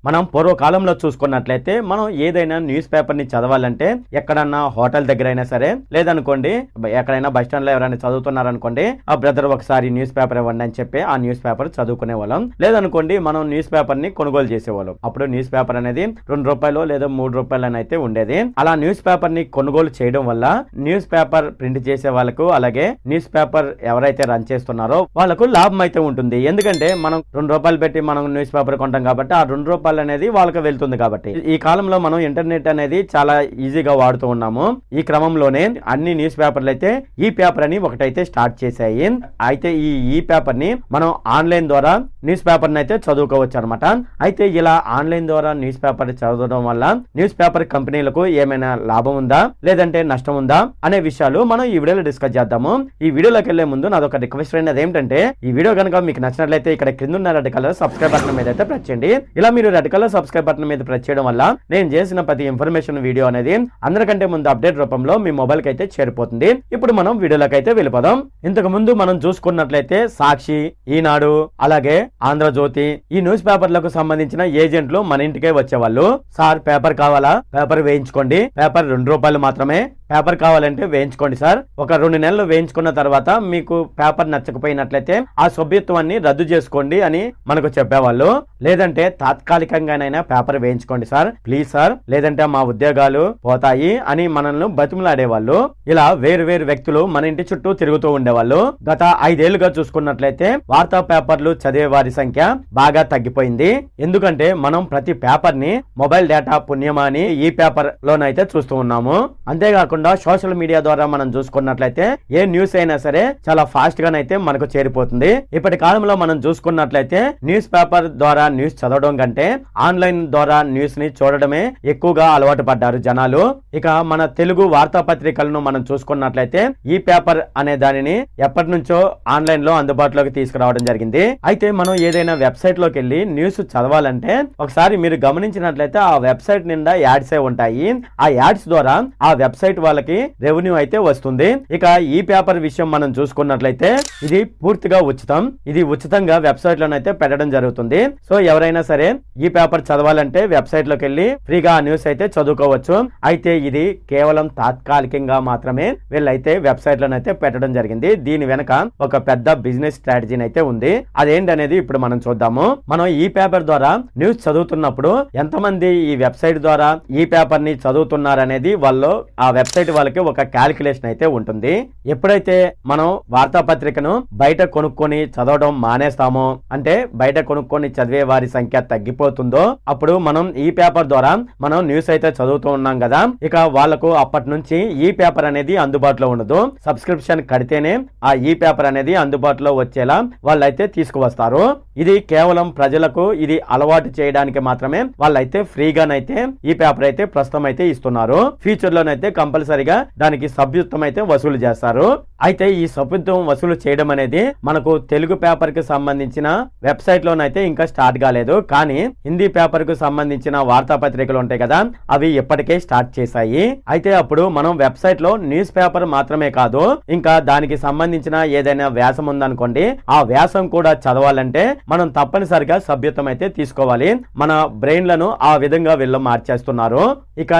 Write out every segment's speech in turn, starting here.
మనం పూర్వకాలంలో చూసుకున్నట్లయితే మనం ఏదైనా న్యూస్ పేపర్ ని చదవాలంటే ఎక్కడన్నా హోటల్ దగ్గర అయినా సరే, లేదనుకోండి ఎక్కడైనా బస్ స్టాండ్ లో ఎవరైనా చదువుతున్నారనుకోండి, ఆ బ్రదర్ ఒకసారి న్యూస్ పేపర్ ఇవ్వండి అని చెప్పి ఆ న్యూస్ పేపర్ చదువుకునే వాళ్ళం. లేదనుకోండి మనం న్యూస్ పేపర్ ని కొనుగోలు చేసేవాళ్ళం. అప్పుడు న్యూస్ పేపర్ అనేది ₹2 లేదా ₹3 అని అయితే ఉండేది. అలా న్యూస్ పేపర్ ని కొనుగోలు చేయడం వల్ల న్యూస్ పేపర్ ప్రింట్ చేసే వాళ్ళకు, అలాగే న్యూస్ పేపర్ ఎవరైతే రన్ చేస్తున్నారో వాళ్ళకు లాభం అయితే ఉంటుంది. ఎందుకంటే మనం ₹2 పెట్టి మనం న్యూస్ పేపర్ కొంటాం కాబట్టి ఆ ₹2 అనేది వాళ్ళకి వెళ్తుంది. కాబట్టి ఈ కాలంలో మనం ఇంటర్నెట్ అనేది చాలా ఈజీగా వాడుతూ ఉన్నాము. ఈ క్రమంలోనే అన్ని న్యూస్ పేపర్లు అయితే ఈ పేపర్ అని ఒకటైతే స్టార్ట్ చేశాయి. అయితే ఈ పేపర్ ని మనం ఆన్లైన్ ద్వారా న్యూస్ పేపర్ ని అయితే చదువుకోవచ్చు అనమాట. అయితే ఇలా ఆన్లైన్ ద్వారా న్యూస్ పేపర్ చదవడం వల్ల న్యూస్ పేపర్ కంపెనీలకు ఏమైనా లాభం ఉందా లేదంటే నష్టం ఉందా అనే విషయాలు మనం ఈ వీడియోలో డిస్కస్ చేద్దాము. ఈ వీడియోలోకి వెళ్లే ముందు నాదొక రిక్వెస్ట్ అయినది ఏంటంటే, ఈ వీడియో కనుక మీకు నచ్చినట్లయితే ఇక్కడ కింద ఉన్న రెడ్ కలర్ సబ్స్క్రైబ్ బటన్ మీద అయితే ప్రెస్ చేయండి. ఇలా మీరు రెడ్ కలర్ సబ్స్క్రైబ్ బటన్ మీద ప్రెస్ చేయడం వల్ల నేను చేసిన ప్రతి ఇన్ఫర్మేషన్ వీడియో అనేది అందరికంటే ముందు అప్డేట్ రూపంలో మీ మొబైల్ కి అయితే చేరిపోతుంది. ఇప్పుడు మనం వీడియోలోకి అయితే వెళ్ళిపోదాం. ఇంతకు ముందు మనం చూసుకున్నట్లయితే సాక్షి, ఈనాడు, అలాగే ఆంధ్రజ్యోతి ఈ న్యూస్ పేపర్లకు సంబంధించిన ఏజెంట్లు మన ఇంటికే వచ్చేవాళ్ళు. సార్ పేపర్ కావాలా, పేపర్ వేయించుకోండి, పేపర్ ₹2 మాత్రమే, పేపర్ కావాలంటే వేయించుకోండి సార్. ఒక 2 నెలలు వేయించుకున్న తర్వాత మీకు పేపర్ నచ్చకపోయినట్లయితే ఆ సభ్యత్వాన్ని రద్దు చేసుకోండి అని మనకు చెప్పేవాళ్ళు. లేదంటే తాత్కాలికంగానైనా పేపర్ వేయించుకోండి సార్ ప్లీజ్ సార్, లేదంటే మా ఉద్యోగాలు పోతాయి అని మనల్ని బతిమలాడేవాళ్ళు. ఇలా వేరు వేరు వ్యక్తులు మన ఇంటి చుట్టూ తిరుగుతూ ఉండేవాళ్ళు. గత 5 ఏళ్లుగా చూసుకున్నట్లయితే వార్తా పేపర్లు చదివే వారి సంఖ్య బాగా తగ్గిపోయింది. ఎందుకంటే మనం ప్రతి పేపర్ ని మొబైల్ డేటా పుణ్యమా అని ఈ పేపర్ లోనైతే చూస్తూ ఉన్నాము. అంతేకాకుండా సోషల్ మీడియా ద్వారా మనం చూసుకున్నట్లయితే ఏ న్యూస్ అయినా సరే చాలా ఫాస్ట్ గానైతే మనకు చేరిపోతుంది. ఇప్పటి కాలంలో మనం చూసుకున్నట్లయితే న్యూస్ పేపర్ ద్వారా న్యూస్ చదవడం కంటే ఆన్లైన్ ద్వారా న్యూస్ ని చూడడమే ఎక్కువగా అలవాటు పడ్డారు జనాలు. ఇక మన తెలుగు వార్తాపత్రికలను మనం చూసుకున్నట్లయితే ఈ పేపర్ అనే దానిని ఎప్పటి నుంచో ఆన్లైన్ లో అందుబాటులోకి తీసుకురావడం జరిగింది. అయితే మనం ఏదైనా వెబ్సైట్ లోకి వెళ్ళి న్యూస్ చదవాలంటే ఒకసారి మీరు గమనించినట్లయితే ఆ వెబ్సైట్ నిండా యాడ్స్ ఉంటాయి. ఆ యాడ్స్ ద్వారా ఆ వెబ్సైట్ వాళ్ళకి రెవెన్యూ అయితే వస్తుంది. ఇక ఈ పేపర్ విషయం మనం చూసుకున్నట్లయితే ఇది పూర్తిగా ఉచితం. ఇది ఉచితంగా వెబ్సైట్ లోనైతే పెట్టడం జరుగుతుంది. సో ఎవరైనా సరే ఈ పేపర్ చదవాలంటే వెబ్సైట్ లోకి వెళ్ళి ఫ్రీగా ఆ న్యూస్ అయితే చదువుకోవచ్చు. అయితే ఇది కేవలం తాత్కాలికంగా మాత్రమే వీళ్ళైతే వెబ్సైట్ లోనైతే పెట్టడం జరిగింది. దీని వెనక ఒక పెద్ద బిజినెస్ స్ట్రాటజీ అయితే ఉంది. అదేంటనేది ఇప్పుడు మనం చూద్దాము. మనం ఈ పేపర్ ద్వారా న్యూస్ చదువుతున్నప్పుడు ఎంతమంది ఈ వెబ్సైట్ ద్వారా ఈ పేపర్ ని చదువుతున్నారనేది వాళ్ళు ఆ వెబ్సైట్ వాళ్ళకి ఒక క్యాలిక్యులేషన్ అయితే ఉంటుంది. ఎప్పుడైతే మనం వార్తాపత్రికను బయట కొనుక్కొని చదవడం మానేస్తామో, అంటే బయట కొనుక్కొని చదివే వారి సంఖ్య తగ్గిపోతుందో, అప్పుడు మనం ఈ పేపర్ ద్వారా మనం న్యూస్ అయితే చదువుతూ ఉన్నాం కదా, ఇక వాళ్ళకు అప్పటి నుంచి ఈ పేపర్ అనేది అందుబాటులో ఉండదు. సబ్స్క్రిప్షన్ కడితేనే ఆ ఈ పేపర్ అనేది అందుబాటులో వచ్చేలా వాళ్ళైతే తీసుకువస్తారు. ఇది కేవలం ప్రజలకు ఇది అలవాటు చేయడానికి మాత్రమే వాళ్ళైతే ఫ్రీగానైతే ఈ పేపర్ అయితే ప్రస్తుతం అయితే ఇస్తున్నారు. ఫ్యూచర్ లోనైతే కంపల్సరిగా దానికి సభ్యత్వం అయితే వసూలు చేస్తారు. అయితే ఈ సభ్యత్వం వసూలు చేయడం అనేది మనకు తెలుగు పేపర్ కి సంబంధించిన వెబ్సైట్ లోనైతే ఇంకా స్టార్ట్ కాలేదు. కానీ హిందీ పేపర్ కు సంబంధించిన వార్తాపత్రికలు ఉంటాయి కదా, అవి ఇప్పటికే స్టార్ట్ చేశాయి. అయితే అప్పుడు మనం వెబ్సైట్ లో న్యూస్ పేపర్ మాత్రమే కాదు, ఇంకా దానికి సంబంధించిన ఏదైనా వ్యాసం ఉందనుకోండి, ఆ వ్యాసం కూడా చదవాలంటే మనం తప్పనిసరిగా సభ్యత్వం అయితే తీసుకోవాలి. మన బ్రెయిన్లను ఆ విధంగా వీళ్ళు మార్చేస్తున్నారు. ఇక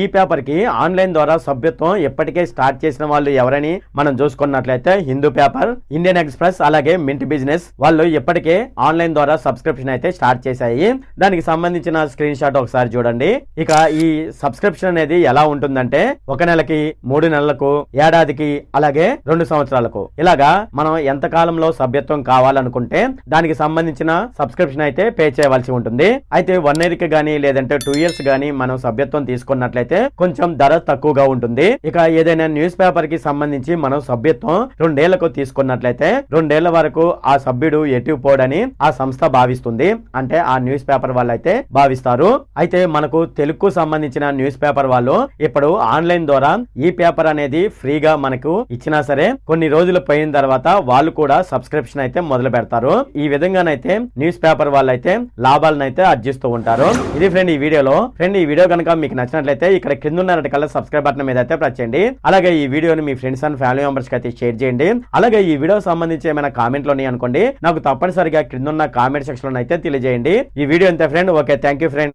ఈ పేపర్ కి ఆన్లైన్ ద్వారా సభ్యత్వం ఎప్పటికే స్టార్ట్ చేసిన వాళ్ళు ఎవరని మనం చూసుకున్నట్లయితే హిందూ పేపర్, ఇండియన్ ఎక్స్ప్రెస్, అలాగే మింట్ బిజినెస్ వాళ్ళు ఇప్పటికే ఆన్లైన్ ద్వారా సబ్స్క్రిప్షన్ అయితే స్టార్ట్ చేశాయి. దానికి సంబంధించిన స్క్రీన్ షాట్ ఒకసారి చూడండి. ఇక ఈ సబ్స్క్రిప్షన్ అనేది ఎలా ఉంటుందంటే 1 నెలకి, 3 నెలలకు, ఏడాదికి, అలాగే 2 సంవత్సరాలకు ఇలాగా మనం ఎంత కాలంలో సభ్యత్వం కావాలనుకుంటే దానికి సంబంధించిన సబ్స్క్రిప్షన్ అయితే పే చేయవలసి ఉంటుంది. అయితే 1 year కి గానీ లేదంటే 2 years గానీ మనం సభ్యత్వం తీసుకున్నట్లయితే కొంచెం ధర తక్కువగా ఉంటుంది. ఇక ఏదైనా న్యూస్ పేపర్ కి సంబంధించి మనం సభ్యత్వం 2 ఏళ్లకు తీసుకున్నట్లయితే 2 ఏళ్ల వరకు ఆ సభ్యుడు ఎటు పోడని ఆ సంస్థ భావిస్తుంది. అంటే ఆ న్యూస్ పేపర్ వాళ్ళు అయితే భావిస్తారు. అయితే మనకు తెలుగుకు సంబంధించిన న్యూస్ పేపర్ వాళ్ళు ఇప్పుడు ఆన్లైన్ ద్వారా ఈ పేపర్ అనేది ఫ్రీగా మనకు ఇచ్చినా సరే కొన్ని రోజులు పోయిన తర్వాత వాళ్ళు కూడా సబ్స్క్రిప్షన్ అయితే మొదలు పెడతారు. ఈ విధంగానైతే న్యూస్ పేపర్ వాళ్ళు అయితే లాభాలను అయితే ఆర్జిస్తూ ఉంటారు. ఇది ఫ్రెండ్ ఈ వీడియోలో. ఫ్రెండ్ ఈ వీడియో కనుక మీకు నచ్చినట్లయితే ఇక్కడ కింద ఉన్న రెడ్ కలర్ సబ్స్క్రైబ్ బటన్ మీద అయితే ప్రెస్ చేయండి. అలాగే ఈ వీడియోని మీ ఫ్రెండ్స్ అండ్ ఫ్యామిలీ మెంబర్స్ కి అయితే షేర్ చేయండి. అలాగే ఈ వీడియో సంబంధించి ఏమైనా కామెంట్లు ఉన్నాయి అనుకోండి, నాకు తప్పనిసరిగా కింద ఉన్న కామెంట్ సెక్షన్ లో అయితే తెలియజేయండి. ఈ వీడియో ఇంతే friend. Okay, thank you friend.